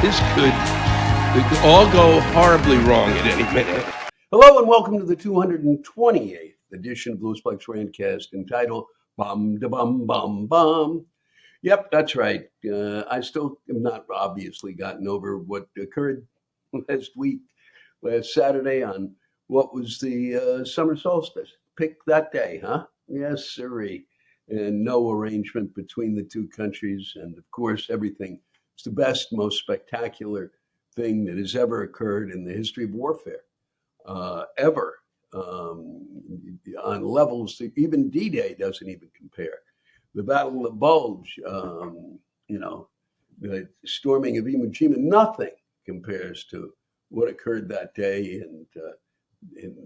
This could all go horribly wrong at any minute. Hello and welcome to the 228th edition of Bluesplex Rantcast entitled Bum da Bum Bum Bum. Yep, that's right. I still have not obviously gotten over what occurred last Saturday on what was the summer solstice. Pick that day, huh? Yes, sirree. And no arrangement between the two countries. And of course, everything. It's the best, most spectacular thing that has ever occurred in the history of warfare, ever, on levels that even D-Day doesn't even compare. The Battle of the Bulge, the storming of Iwo Jima, nothing compares to what occurred that day. And in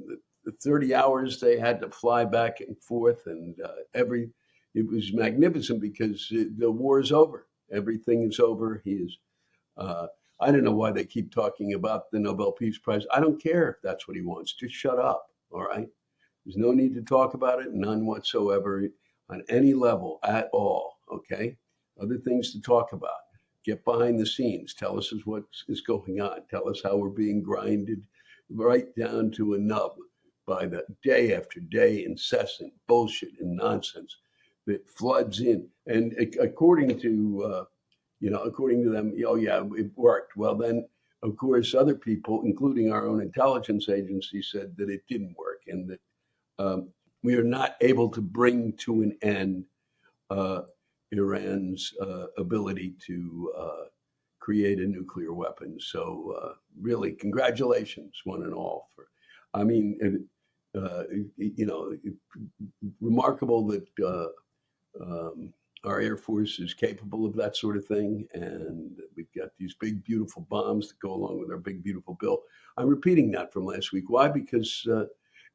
the 30 hours they had to fly back and forth, and it was magnificent because the war is over. Everything is over. I don't know why they keep talking about the Nobel Peace Prize. I don't care if that's what he wants. Just shut up, all right? There's no need to talk about it, none whatsoever, on any level at all, okay? Other things to talk about. Get behind the scenes. Tell us what is going on. Tell us how we're being grinded right down to a nub by the day after day incessant bullshit and nonsense that floods in. And according to them, oh yeah, it worked. Well, then, of course, other people, including our own intelligence agency, said that it didn't work, and that we are not able to bring to an end Iran's ability to create a nuclear weapon. So, really, congratulations, one and all. Remarkable that our Air Force is capable of that sort of thing. And we've got these big, beautiful bombs that go along with our big, beautiful bill. I'm repeating that from last week. Why? Because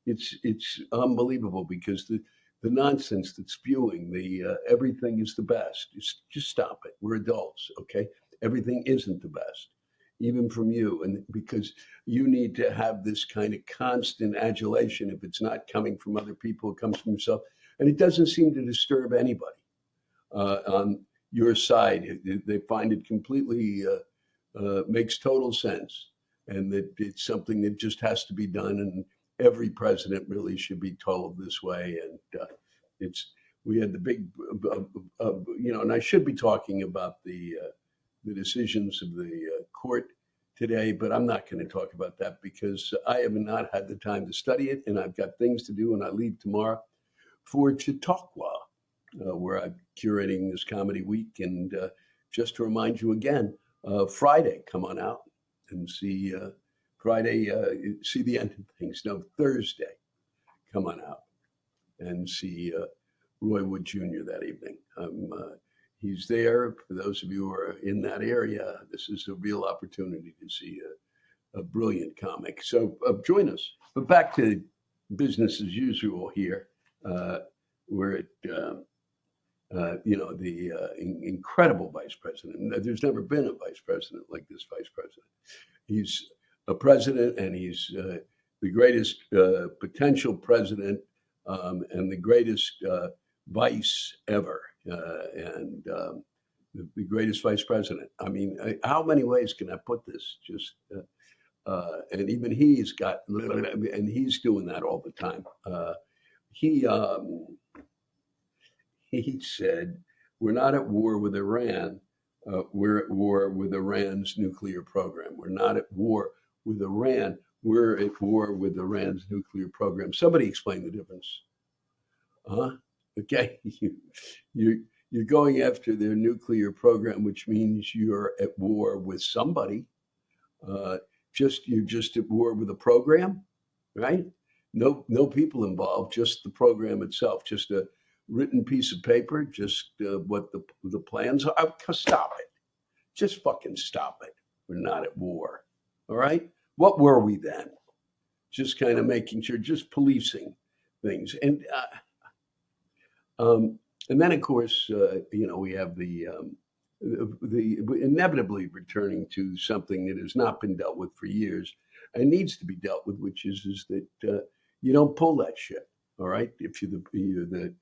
it's unbelievable, because the nonsense that's spewing, everything is the best. Just stop it. We're adults, okay? Everything isn't the best, even from you. And because you need to have this kind of constant adulation. If it's not coming from other people, it comes from yourself. And it doesn't seem to disturb anybody on your side. They find it completely makes total sense, and that it's something that just has to be done. And every president really should be told this way. And we had the big, and I should be talking about the decisions of the court today, but I'm not going to talk about that because I have not had the time to study it, and I've got things to do, and I leave tomorrow for Chautauqua, where I'm curating this comedy week. And just to remind you again, Friday, come on out and see see the end of things. No, Thursday, come on out and see Roy Wood Jr. that evening. He's there. For those of you who are in that area, this is a real opportunity to see a brilliant comic. So join us. But back to business as usual here. We're at the incredible vice president. There's never been a vice president like this vice president. He's a president, and he's the greatest potential president and the greatest vice ever, and the greatest vice president. I mean, how many ways can I put this? Just and even he's got, and he's doing that all the time. He said, we're not at war with Iran. We're at war with Iran's nuclear program. We're not at war with Iran. We're at war with Iran's nuclear program. Somebody explain the difference. Okay. You're going after their nuclear program, which means you're at war with somebody. You're just at war with a program, right? No people involved, just the program itself, just a written piece of paper, just what the plans are. Stop it. Just fucking stop it. We're not at war. All right? What were we then? Just kind of making sure, just policing things. And then, of course, we have the inevitably returning to something that has not been dealt with for years and needs to be dealt with, which is that you don't pull that shit. All right? If you're the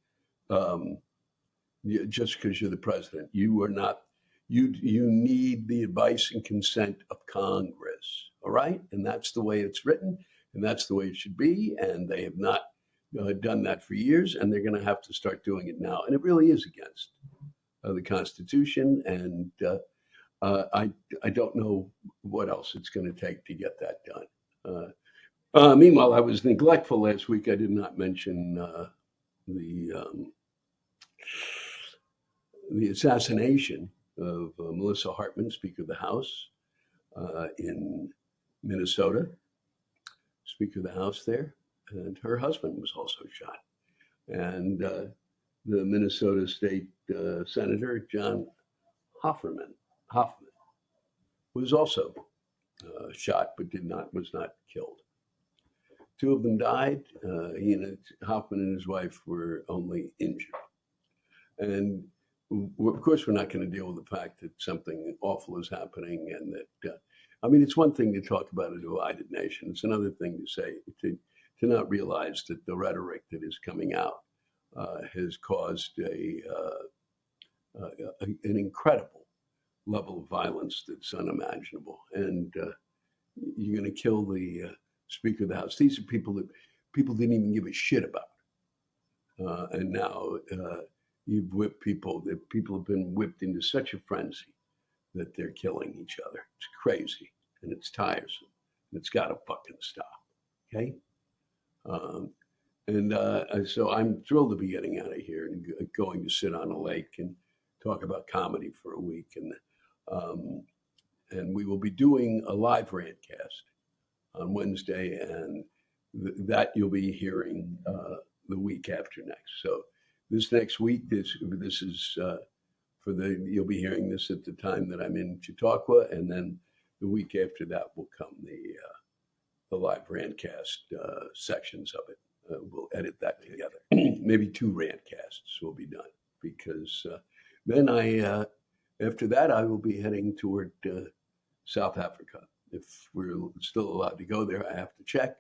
just because you're the president, you are not you need the advice and consent of Congress. All right, and that's the way it's written, and that's the way it should be. And they have not done that for years, and they're going to have to start doing it now. And it really is against the Constitution. And I don't know what else it's going to take to get that done. Meanwhile, I was neglectful last week. I did not mention the assassination of Melissa Hartman, Speaker of the House, in Minnesota, Speaker of the House there, and her husband was also shot. And the Minnesota State Senator, John Hoffman, was also shot, but was not killed. Two of them died. Hoffman and his wife were only injured. And of course, we're not going to deal with the fact that something awful is happening, and that it's one thing to talk about a divided nation. It's another thing to say to not realize that the rhetoric that is coming out has caused an incredible level of violence that's unimaginable. And you're going to kill the Speaker of the House. These are people that people didn't even give a shit about, and now you've whipped people. That people have been whipped into such a frenzy that they're killing each other. It's crazy and it's tiresome. And it's got to fucking stop. Okay. So I'm thrilled to be getting out of here and going to sit on a lake and talk about comedy for a week. And we will be doing a live Rantcast on Wednesday, and that you'll be hearing the week after next. So this next week, this is you'll be hearing this at the time that I'm in Chautauqua, and then the week after that will come the live Rantcast sections of it. We'll edit that together. Maybe 2 Rantcasts will be done, because then after that I will be heading toward South Africa. If we're still allowed to go there, I have to check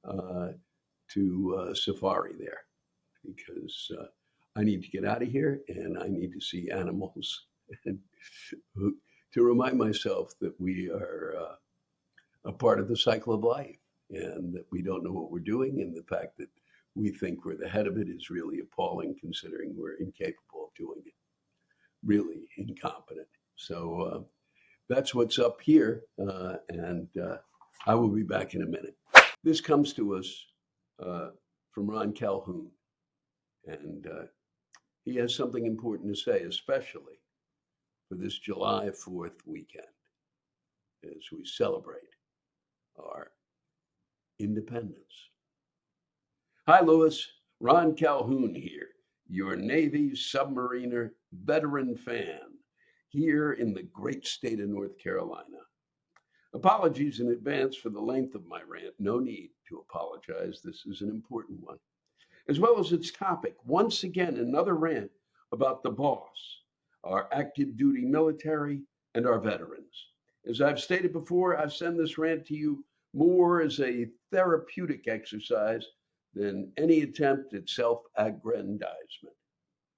to safari there, because I need to get out of here and I need to see animals and to remind myself that we are a part of the cycle of life, and that we don't know what we're doing, and the fact that we think we're the head of it is really appalling, considering we're incapable of doing it, really incompetent. So that's what's up here, and I will be back in a minute. This comes to us from Ron Calhoun, and he has something important to say, especially for this July 4th weekend, as we celebrate our independence. Hi, Louis. Ron Calhoun here, your Navy submariner veteran fan, here in the great state of North Carolina. Apologies in advance for the length of my rant. No need to apologize. This is an important one. As well as its topic, once again, another rant about the boss, our active duty military, and our veterans. As I've stated before, I send this rant to you more as a therapeutic exercise than any attempt at self-aggrandizement.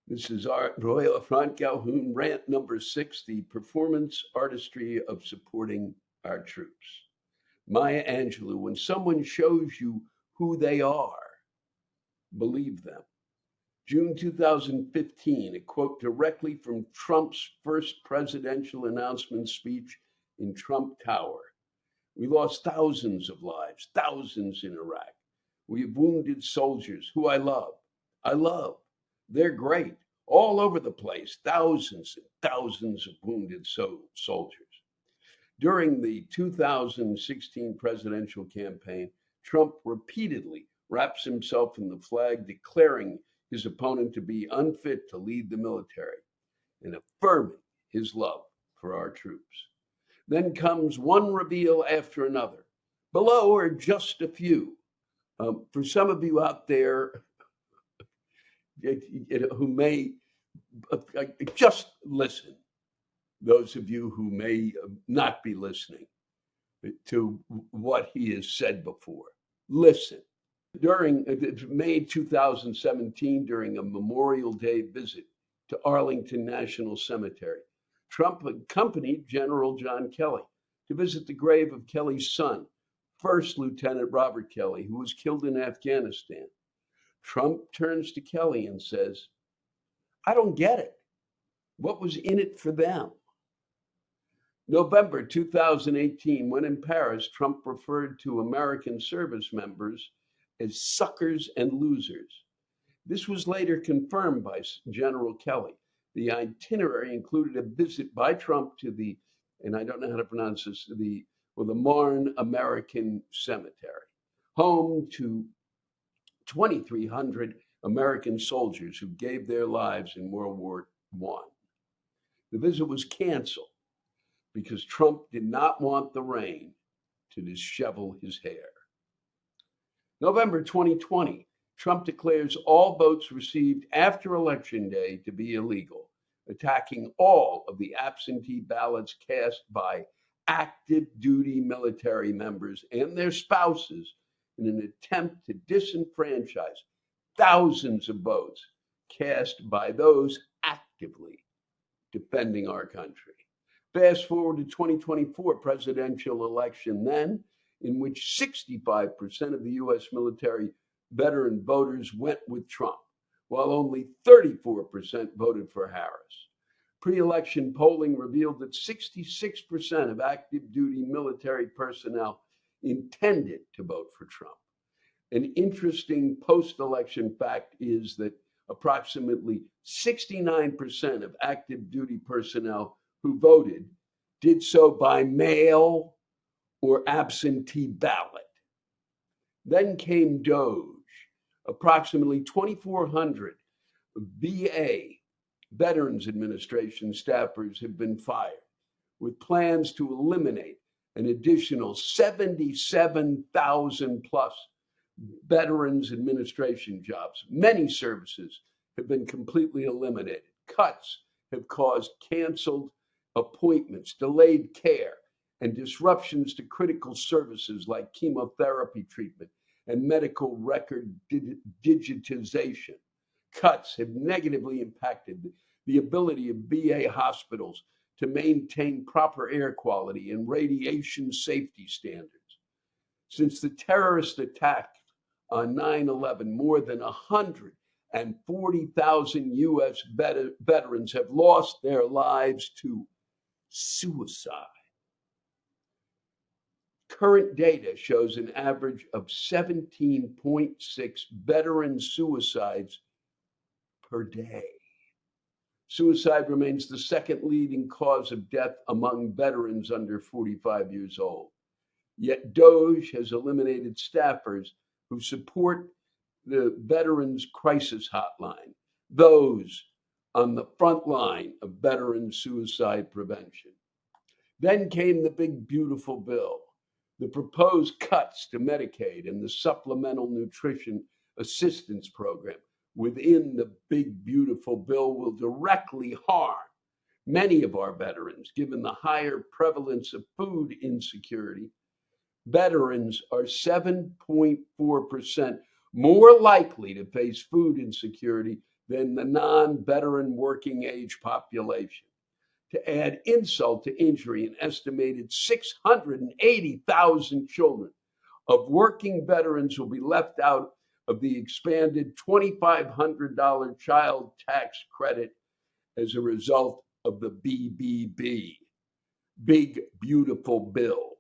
This is our Royal Ron Calhoun rant number 6, the performance artistry of supporting our troops. Maya Angelou, when someone shows you who they are, believe them. June 2015, a quote directly from Trump's first presidential announcement speech in Trump Tower. We lost thousands of lives, thousands in Iraq. We have wounded soldiers who I love. They're great. All over the place, thousands and thousands of wounded soldiers. During the 2016 presidential campaign, Trump repeatedly wraps himself in the flag, declaring his opponent to be unfit to lead the military and affirming his love for our troops. Then comes one reveal after another. Below are just a few. For some of you out there who may just listen, those of you who may not be listening to what he has said before, listen. During May 2017, during a Memorial Day visit to Arlington National Cemetery, Trump accompanied General John Kelly to visit the grave of Kelly's son, First Lieutenant Robert Kelly, who was killed in Afghanistan. Trump turns to Kelly and says, "I don't get it. What was in it for them?" November 2018, when in Paris, Trump referred to American service members as suckers and losers. This was later confirmed by General Kelly. The itinerary included a visit by Trump to the, and I don't know how to pronounce this, the Marne American Cemetery, home to 2,300 American soldiers who gave their lives in World War I. The visit was canceled because Trump did not want the rain to dishevel his hair. November 2020, Trump declares all votes received after Election Day to be illegal, attacking all of the absentee ballots cast by active duty military members and their spouses in an attempt to disenfranchise thousands of votes cast by those actively defending our country. Fast forward to 2024 presidential election then, in which 65% of the U.S. military veteran voters went with Trump, while only 34% voted for Harris. Pre-election polling revealed that 66% of active duty military personnel intended to vote for Trump. An interesting post-election fact is that approximately 69% of active duty personnel who voted did so by mail or absentee ballot. Then came Doge. Approximately 2,400 VA, Veterans Administration staffers have been fired, with plans to eliminate an additional 77,000 plus Veterans Administration jobs. Many services have been completely eliminated. Cuts have caused canceled appointments, delayed care, and disruptions to critical services like chemotherapy treatment and medical record digitization. Cuts have negatively impacted the ability of VA hospitals to maintain proper air quality and radiation safety standards. Since the terrorist attack on 9/11, more than 140,000 U.S. veterans have lost their lives to suicide. Current data shows an average of 17.6 veteran suicides per day. Suicide remains the second leading cause of death among veterans under 45 years old. Yet Doge has eliminated staffers who support the Veterans Crisis Hotline, those on the front line of veteran suicide prevention. Then came the big, beautiful bill. The proposed cuts to Medicaid and the Supplemental Nutrition Assistance Program within the big, beautiful bill will directly harm many of our veterans, given the higher prevalence of food insecurity. Veterans are 7.4% more likely to face food insecurity than the non-veteran working age population. To add insult to injury, an estimated 680,000 children of working veterans will be left out of the expanded $2,500 child tax credit as a result of the BBB, Big Beautiful Bill.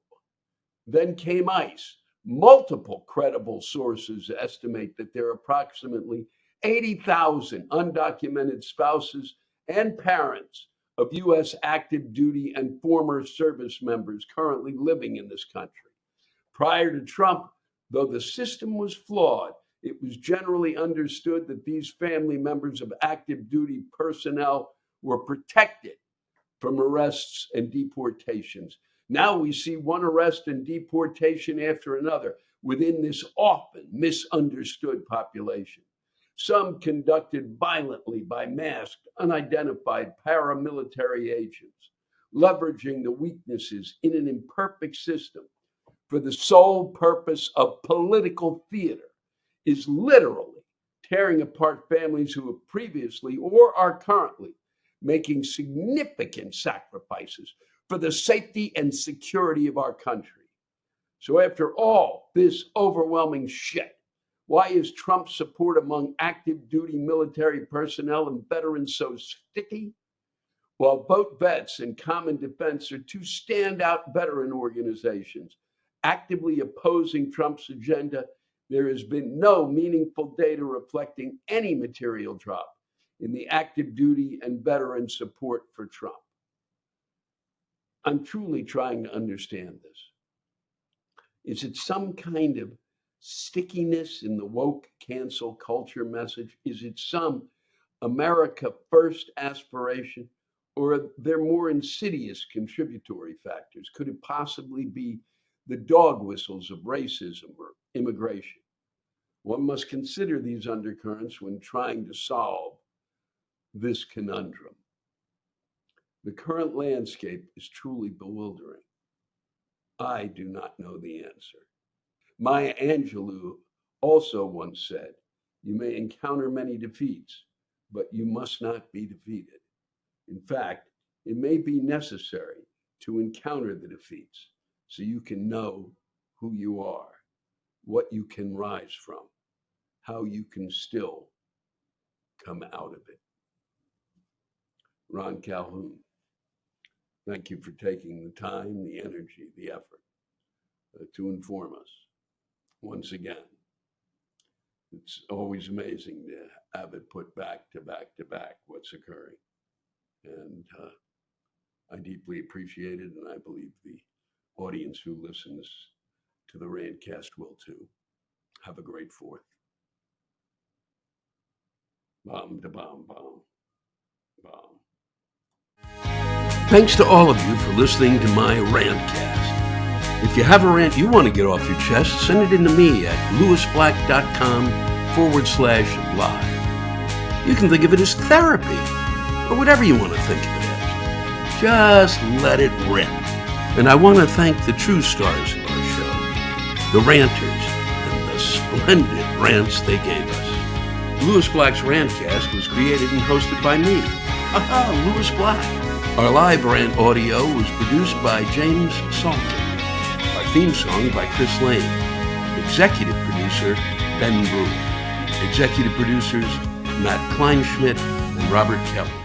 Then came ICE. Multiple credible sources estimate that there are approximately 80,000 undocumented spouses and parents of U.S. active duty and former service members currently living in this country. Prior to Trump, though the system was flawed, it was generally understood that these family members of active duty personnel were protected from arrests and deportations. Now we see one arrest and deportation after another within this often misunderstood population. Some conducted violently by masked, unidentified paramilitary agents, leveraging the weaknesses in an imperfect system for the sole purpose of political theater, is literally tearing apart families who have previously or are currently making significant sacrifices for the safety and security of our country. So after all this overwhelming shit, why is Trump's support among active duty military personnel and veterans so sticky? While both vets and Common Defense are two standout veteran organizations actively opposing Trump's agenda, there has been no meaningful data reflecting any material drop in the active duty and veteran support for Trump. I'm truly trying to understand this. Is it some kind of stickiness in the woke cancel culture message? Is it some America first aspiration? Or are there more insidious contributory factors? Could it possibly be the dog whistles of racism or immigration? One must consider these undercurrents when trying to solve this conundrum. The current landscape is truly bewildering. I do not know the answer. Maya Angelou also once said, "You may encounter many defeats, but you must not be defeated." In fact, it may be necessary to encounter the defeats so you can know who you are, what you can rise from, how you can still come out of it. Ron Calhoun, thank you for taking the time, the energy, the effort to inform us once again. It's always amazing to have it put back to back to back what's occurring. And I deeply appreciate it, and I believe the audience who listens to the Rantcast will too. Have a great 4th. Bomb to bomb, bomb, bomb. Thanks to all of you for listening to my Rantcast. If you have a rant you want to get off your chest, send it in to me at lewisblack.com/live. You can think of it as therapy, or whatever you want to think of it as. Just let it rip. And I want to thank the true stars of our show, the ranters, and the splendid rants they gave us. Lewis Black's Rantcast was created and hosted by me. Lewis Black. Our live rant audio was produced by James Salter. Our theme song by Chris Lane. Executive producer, Ben Brewer. Executive producers, Matt Kleinschmidt and Robert Kelly.